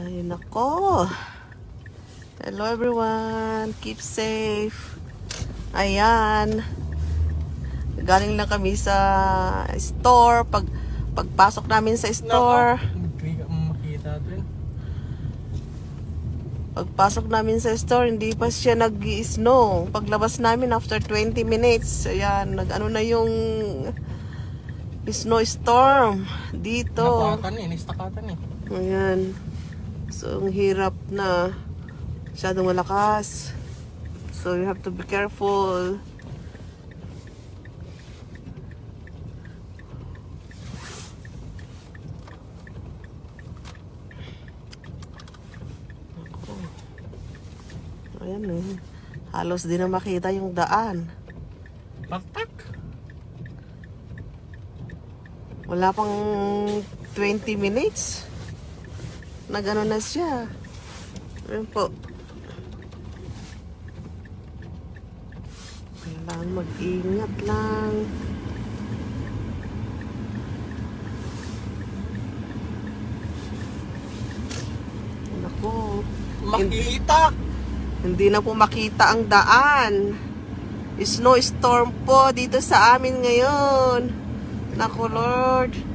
Ay, nako. Hello everyone. Keep safe. Ayan. Galing lang kami sa store. Pagpasok namin sa store. Pagpasok namin sa store, hindi pa siya nag-snow. Paglabas namin after 20 minutes, ayan, nag-ano na yung snowstorm dito. Napakatan eh, nistakatan eh. Ayan. So, ang hirap na. Masyadong malakas. So, you have to be careful. Ayan eh. Halos di na makita yung daan. Baktak. Wala pang 20 minutes. Nagano na siya. Ayan po. Kailangan mag-ingat lang. Naku. Makita! Hindi na po makita ang daan. Snowstorm po dito sa amin ngayon. Naku Lord.